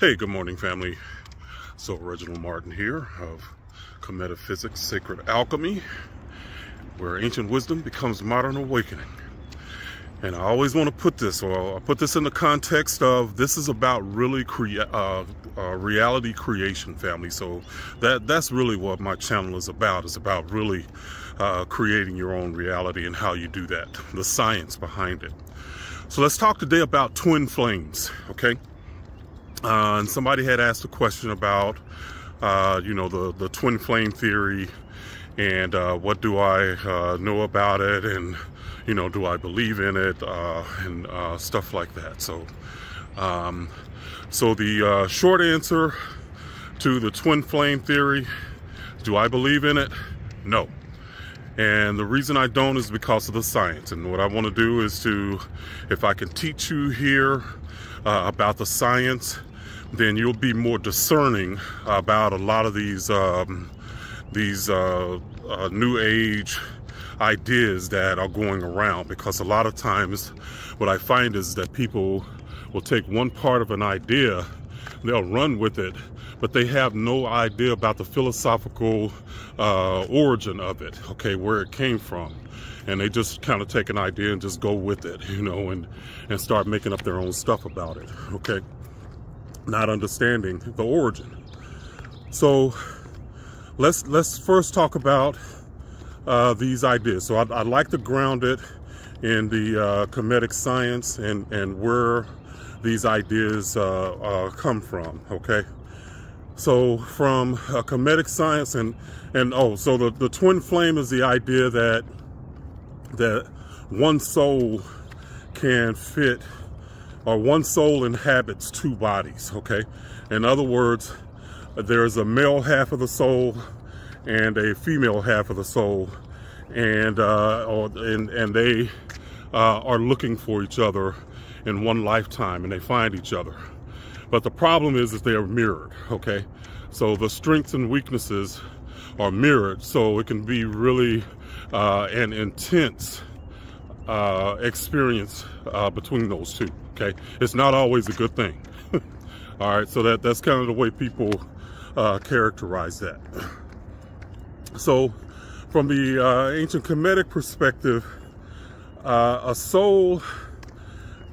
Hey, good morning, family. So, Reginald Martin here of Metaphysics, Sacred Alchemy, where ancient wisdom becomes modern awakening. And I always want to put this, or I'll put this in the context of this is about really reality creation, family. So that's really what my channel is about. It's about really creating your own reality and how you do that, the science behind it. So let's talk today about twin flames, okay? And somebody had asked a question about, the twin flame theory and what do I know about it, and, do I believe in it, and stuff like that. So, the short answer to the twin flame theory, do I believe in it? No. And the reason I don't is because of the science. And what I want to do is if I can teach you here about the science, then you'll be more discerning about a lot of these new age ideas that are going around. Because a lot of times what I find is that people will take one part of an idea, they'll run with it, but they have no idea about the philosophical origin of it, okay, where it came from. And they just kind of take an idea and just go with it, and start making up their own stuff about it, okay? Not understanding the origin. So let's first talk about these ideas. So I'd like to ground it in the Kemetic science and where these ideas come from, okay? So from Kemetic science so the twin flame is the idea that one soul can fit, or one soul inhabits two bodies, okay? In other words, there's a male half of the soul and a female half of the soul, and they are looking for each other in one lifetime, and they find each other. But the problem is they are mirrored, okay? So the strengths and weaknesses are mirrored, so it can be really an intense experience between those two, okay? It's not always a good thing. All right, so that's kind of the way people characterize that. So from the ancient Kemetic perspective, a soul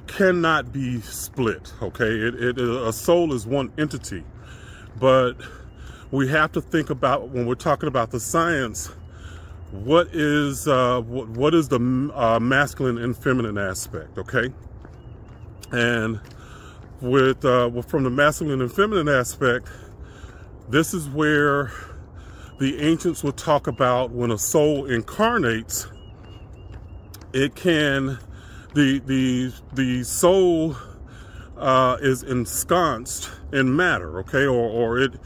cannot be split, okay? A soul is one entity, but we have to think about, when we're talking about the science, what is the masculine and feminine aspect, okay? And from the masculine and feminine aspect, this is where the ancients would talk about when a soul incarnates, it can, the soul is ensconced in matter, okay, or it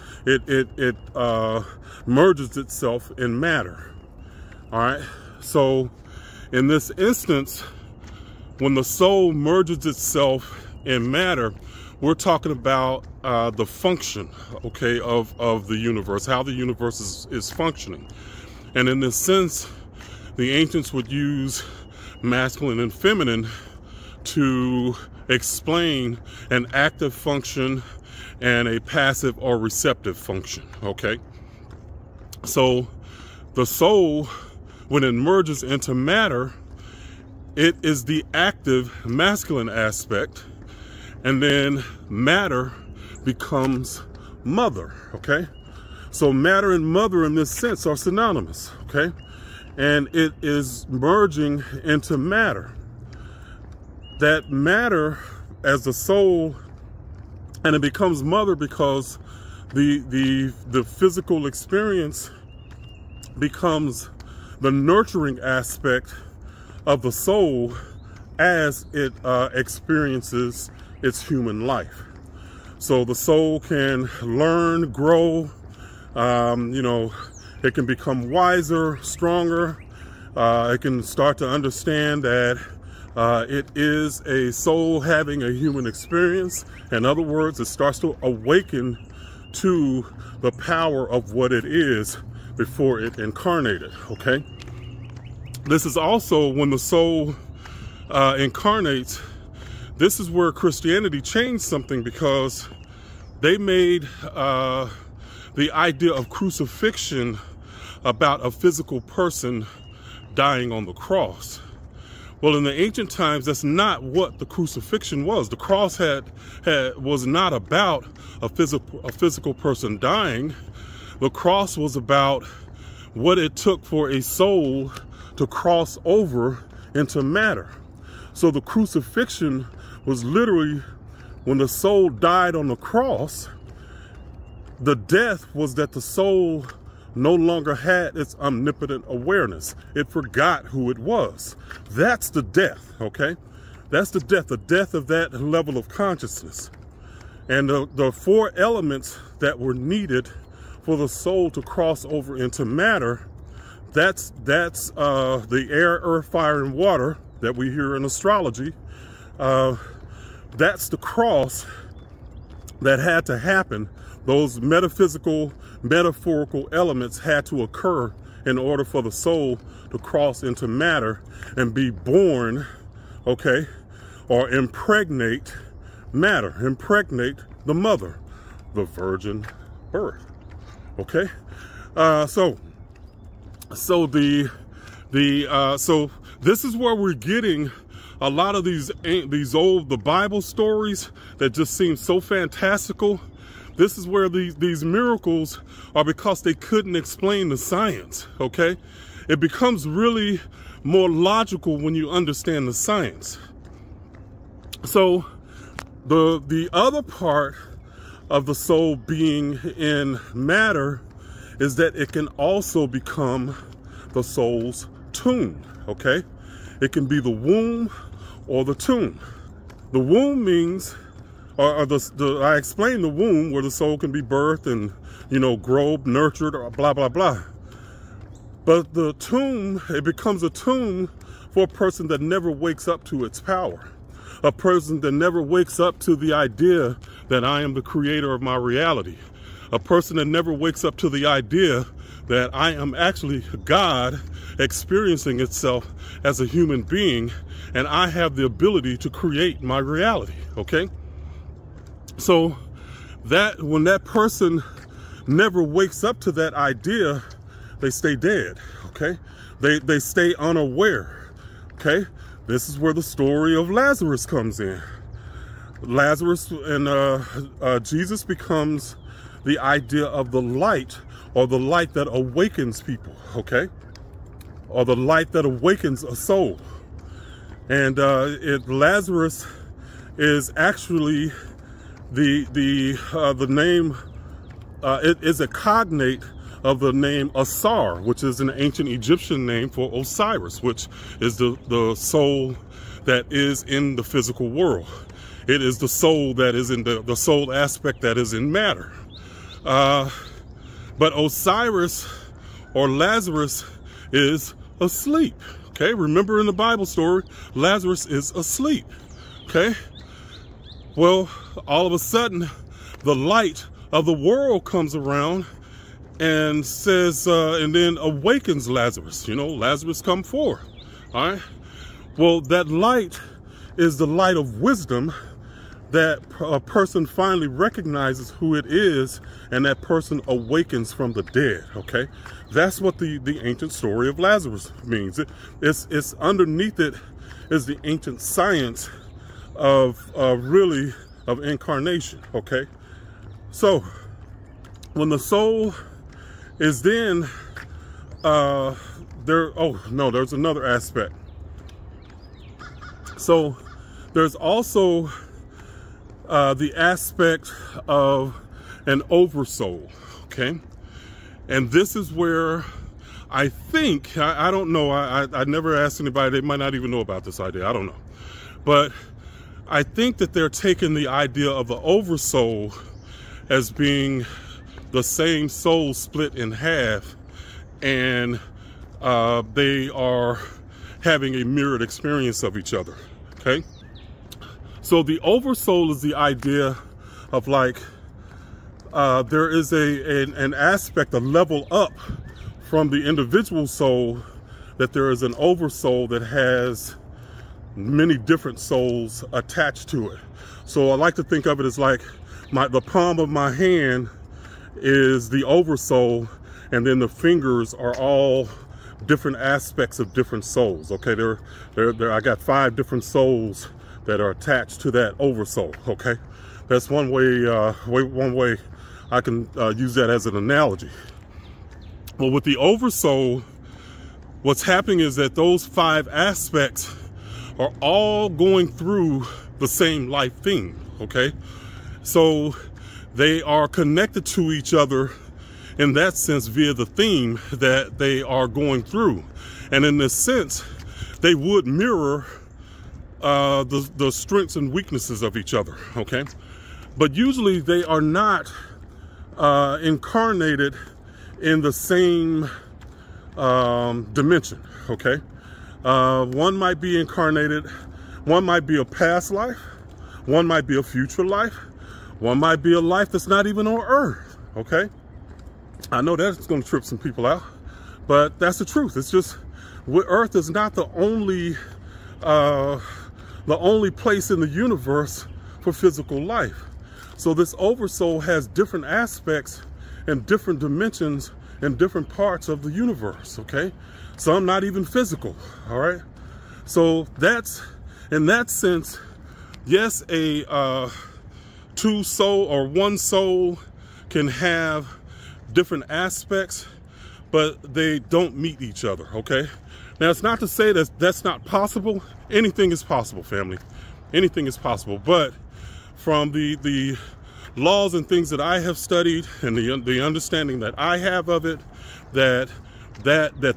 merges itself in matter. All right, so in this instance, when the soul merges itself in matter, we're talking about the function, okay, of the universe, how the universe is functioning. And in this sense, the ancients would use masculine and feminine to explain an active function and a passive or receptive function, okay? So the soul, when it merges into matter, it is the active masculine aspect, and then matter becomes mother, okay? So matter and mother in this sense are synonymous, okay? And it is merging into matter. That matter as the soul, and it becomes mother because the physical experience becomes the nurturing aspect of the soul as it experiences its human life. So the soul can learn, grow, it can become wiser, stronger. It can start to understand that it is a soul having a human experience. In other words, it starts to awaken to the power of what it is before it incarnated, okay? This is also when the soul incarnates. This is where Christianity changed something, because they made the idea of crucifixion about a physical person dying on the cross. Well, in the ancient times, that's not what the crucifixion was. The cross was not about a physical person dying. The cross was about what it took for a soul to cross over into matter. So the crucifixion was literally when the soul died on the cross. The death was that the soul no longer had its omnipotent awareness. It forgot who it was. That's the death, okay? That's the death of that level of consciousness. And the four elements that were needed for the soul to cross over into matter, that's the air, earth, fire, and water that we hear in astrology. That's the cross that had to happen. Those metaphysical, metaphorical elements had to occur in order for the soul to cross into matter and be born, okay, or impregnate matter, impregnate the mother, the virgin birth, okay? So this is where we're getting a lot of the Bible stories that just seem so fantastical. This is where these miracles are, because they couldn't explain the science, okay? It becomes really more logical when you understand the science. So the other part of the soul being in matter is that it can also become the soul's tomb, okay? It can be the womb or the tomb. The womb means, I explained the womb, where the soul can be birthed and, grow, nurtured, or blah, blah, blah. But the tomb, it becomes a tomb for a person that never wakes up to its power. A person that never wakes up to the idea that I am the creator of my reality. A person that never wakes up to the idea that I am actually God experiencing itself as a human being, and I have the ability to create my reality, okay? So that when that person never wakes up to that idea, they stay dead, okay? They stay unaware, okay? This is where the story of Lazarus comes in. Lazarus and Jesus becomes the idea of the light, or the light that awakens people, okay? Or the light that awakens a soul. And Lazarus is actually the name, it is a cognate of the name Asar, which is an ancient Egyptian name for Osiris, which is the soul that is in the physical world. It is the soul that is in the soul aspect that is in matter. But Osiris, or Lazarus, is asleep, okay? Remember in the Bible story, Lazarus is asleep, okay? Well, all of a sudden, the light of the world comes around and says, and then awakens Lazarus. Lazarus, come forth, all right? Well, that light is the light of wisdom, that a person finally recognizes who it is, and that person awakens from the dead, okay? That's what the ancient story of Lazarus means. It's underneath it is the ancient science of incarnation, okay? So when the soul is then there's another aspect. So there's also the aspect of an oversoul, okay? And this is where I think, I don't know, I never asked anybody, they might not even know about this idea, I don't know. But I think that they're taking the idea of the oversoul as being the same soul split in half, and they are having a mirrored experience of each other, okay? So the oversoul is the idea of like, there is an aspect, a level up from the individual soul, that there is an oversoul that has many different souls attached to it. So I like to think of it as like the palm of my hand is the oversoul, and then the fingers are all different aspects of different souls. Okay, I got 5 different souls that are attached to that oversoul. Okay, that's one way. One way I can use that as an analogy. Well, with the oversoul, what's happening is that those 5 aspects are all going through the same life theme. Okay, so they are connected to each other in that sense via the theme that they are going through. And in this sense, they would mirror the strengths and weaknesses of each other, okay? But usually they are not incarnated in the same dimension, okay? One might be incarnated, one might be a past life, one might be a future life, one might be a life that's not even on Earth, okay? I know that's going to trip some people out, but that's the truth. It's just, Earth is not the only place in the universe for physical life. So this oversoul has different aspects and different dimensions in different parts of the universe, okay? Some not even physical, all right? So that's, in that sense, yes, a 2 soul or 1 soul can have different aspects, but they don't meet each other, okay? Now, it's not to say that that's not possible. Anything is possible, family. Anything is possible. But from the laws and things that I have studied and the understanding that I have of it, that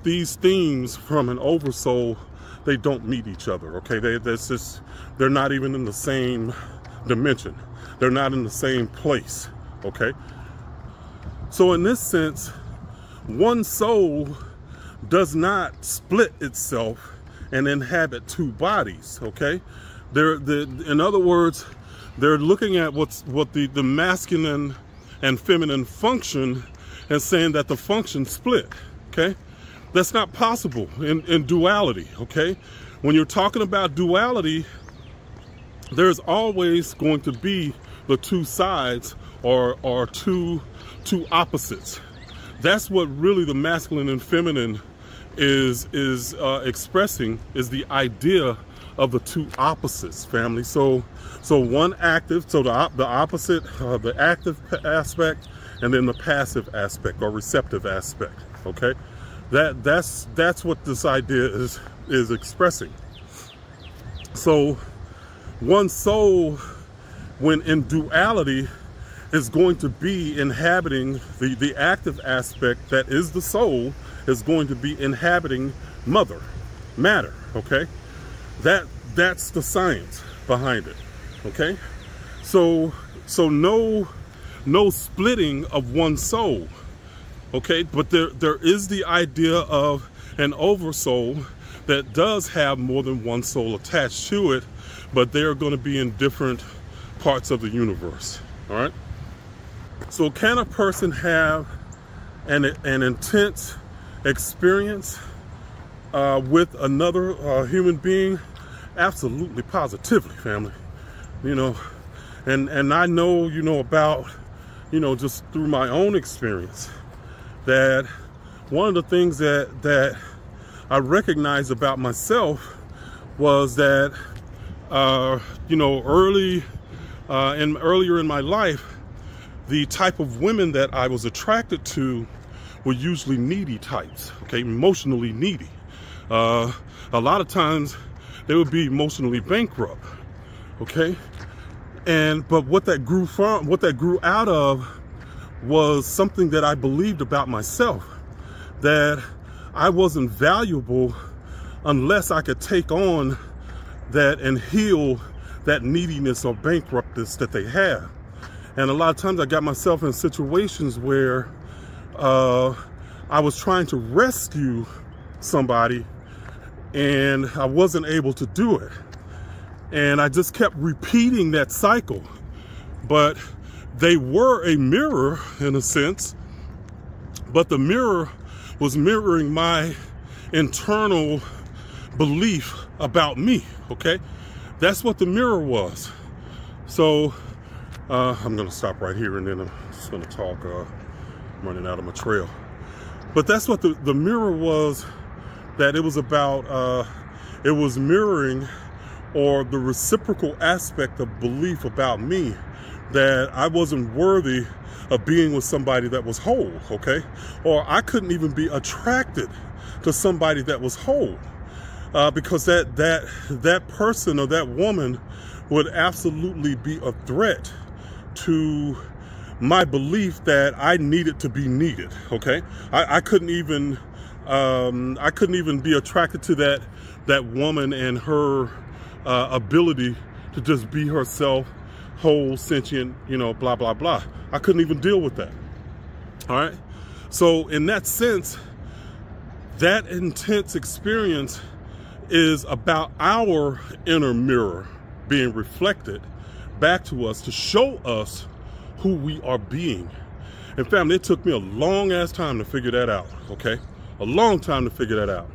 these themes from an oversoul, they don't meet each other, okay? They're not even in the same dimension. They're not in the same place, okay? So in this sense, 1 soul does not split itself and inhabit 2 bodies, okay? In other words, they're looking at what the masculine and feminine function and saying that the function split, okay? That's not possible in duality, okay? When you're talking about duality, there's always going to be the 2 sides or two opposites. That's what really the masculine and feminine is expressing, is the idea of the 2 opposites, family. So one active, so the opposite, the active aspect, and then the passive aspect or receptive aspect, okay? That's what this idea is expressing. So 1 soul, when in duality, is going to be inhabiting the active aspect that is the soul, is going to be inhabiting matter, okay? That's the science behind it, okay? So no splitting of 1 soul, okay? But there is the idea of an oversoul that does have more than 1 soul attached to it, but they're going to be in different parts of the universe, all right? So can a person have an intense experience with another human being? Absolutely, positively, family. You know, and I know, you know, about, you know, just through my own experience, that one of the things that I recognized about myself was that, you know, earlier in my life, the type of women that I was attracted to were usually needy types, okay, emotionally needy. A lot of times they would be emotionally bankrupt, okay? But what that grew out of was something that I believed about myself, that I wasn't valuable unless I could take on that and heal that neediness or bankruptness that they have. And a lot of times I got myself in situations where I was trying to rescue somebody and I wasn't able to do it. And I just kept repeating that cycle. But they were a mirror in a sense, but the mirror was mirroring my internal belief about me, okay? That's what the mirror was. So I'm going to stop right here, and then I'm just going to talk. I'm running out of my trail. But that's what the mirror was, that it was about. It was mirroring, or the reciprocal aspect of belief about me, that I wasn't worthy of being with somebody that was whole, okay? Or I couldn't even be attracted to somebody that was whole, because that person or that woman would absolutely be a threat to my belief that I needed to be needed, okay? I couldn't even be attracted to that woman and her ability to just be herself, whole, sentient, blah, blah, blah. I couldn't even deal with that. All right. So in that sense, that intense experience is about our inner mirror being reflected back to us to show us who we are being. And family, it took me a long ass time to figure that out. Okay. A long time to figure that out.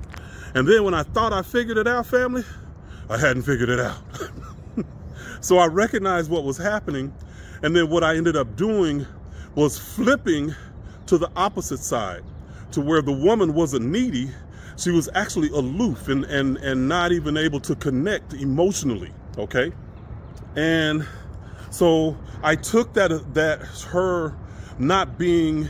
And then when I thought I figured it out, family, I hadn't figured it out. So I recognized what was happening, and then what I ended up doing was flipping to the opposite side, to where the woman wasn't needy. She was actually aloof and not even able to connect emotionally, okay? And so I took that her not being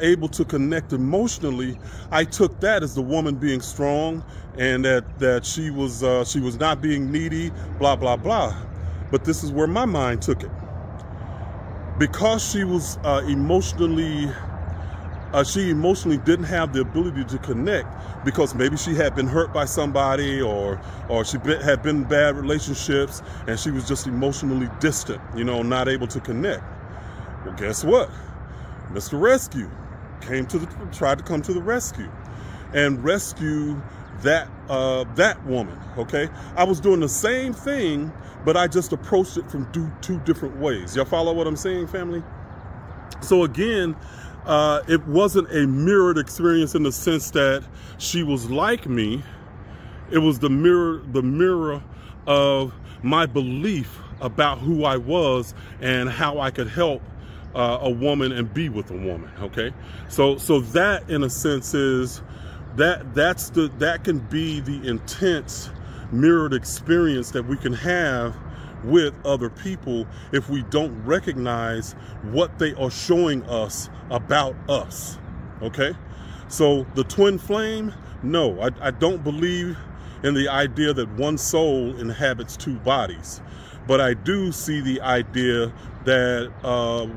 able to connect emotionally, I took that as the woman being strong, and that she was not being needy, blah, blah, blah. But this is where my mind took it. Because she was emotionally didn't have the ability to connect, because maybe she had been hurt by somebody, or she had been in bad relationships, and she was just emotionally distant, not able to connect. Well, guess what? Mr. Rescue tried to come to the rescue and rescue that woman, okay? I was doing the same thing, but I just approached it from two different ways. Y'all follow what I'm saying, family? So again, it wasn't a mirrored experience in the sense that she was like me. It was the mirror of my belief about who I was and how I could help a woman and be with a woman, okay? So that, in a sense, is that can be the intense mirrored experience that we can have with other people if we don't recognize what they are showing us about us, okay? So the twin flame, no, I don't believe in the idea that one soul inhabits two bodies, but I do see the idea that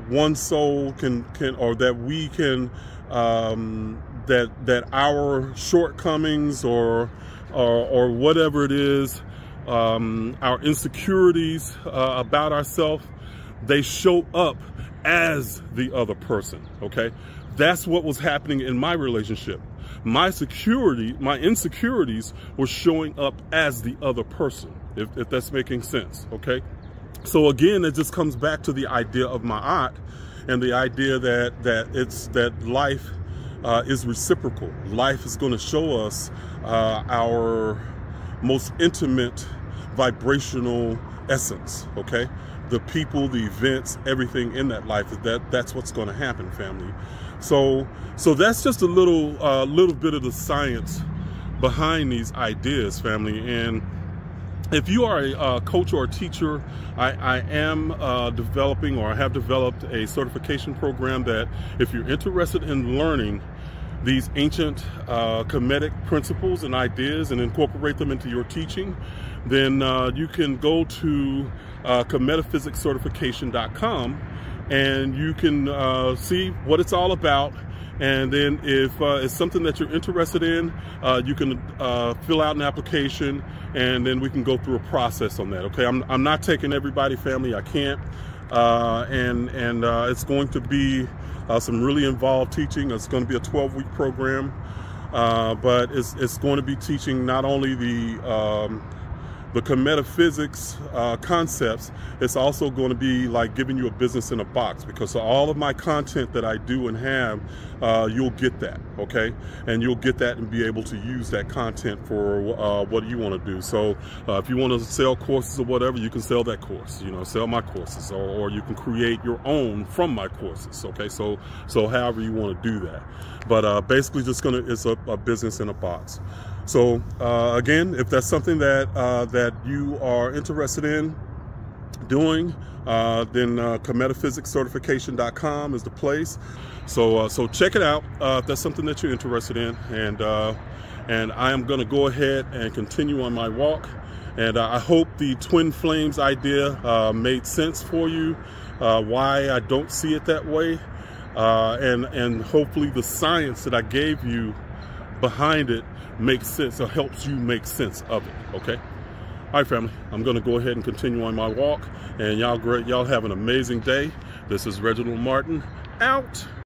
one soul can or that we can that our shortcomings or whatever it is, our insecurities about ourselves, they show up as the other person, okay? That's what was happening in my relationship. My insecurities were showing up as the other person, if that's making sense, okay? So again, it just comes back to the idea of ma'at, and the idea that life is reciprocal. Life is going to show us our most intimate vibrational essence, okay? The people, the events, everything in that life, that's what's going to happen, family. So that's just a little bit of the science behind these ideas, family. And if you are a coach or a teacher, I am developing, or I have developed, a certification program that if you're interested in learning these ancient Kemetic principles and ideas and incorporate them into your teaching, then you can go to metaphysicscertification.com, and you can see what it's all about. And then if it's something that you're interested in, you can fill out an application, and then we can go through a process on that, okay? I'm not taking everybody, family. I can't. And it's going to be some really involved teaching. It's going to be a 12-week program, but it's going to be teaching not only the the metaphysics concepts, it's also going to be like giving you a business in a box, because all of my content that I do and have, you'll get that, okay? And you'll get that and be able to use that content for what you want to do. So if you want to sell courses or whatever, you can sell that course, you know, sell my courses, or you can create your own from my courses, okay? So however you want to do that. But basically it's a business in a box. So again, if that's something that you are interested in doing, then metaphysicscertification.com is the place. So check it out if that's something that you're interested in. And I am going to go ahead and continue on my walk. And I hope the twin flames idea made sense for you, why I don't see it that way, and hopefully the science that I gave you behind it makes sense, or helps you make sense of it, okay? All right, family, I'm going to go ahead and continue on my walk, and y'all have an amazing day. This is Reginald Martin, out.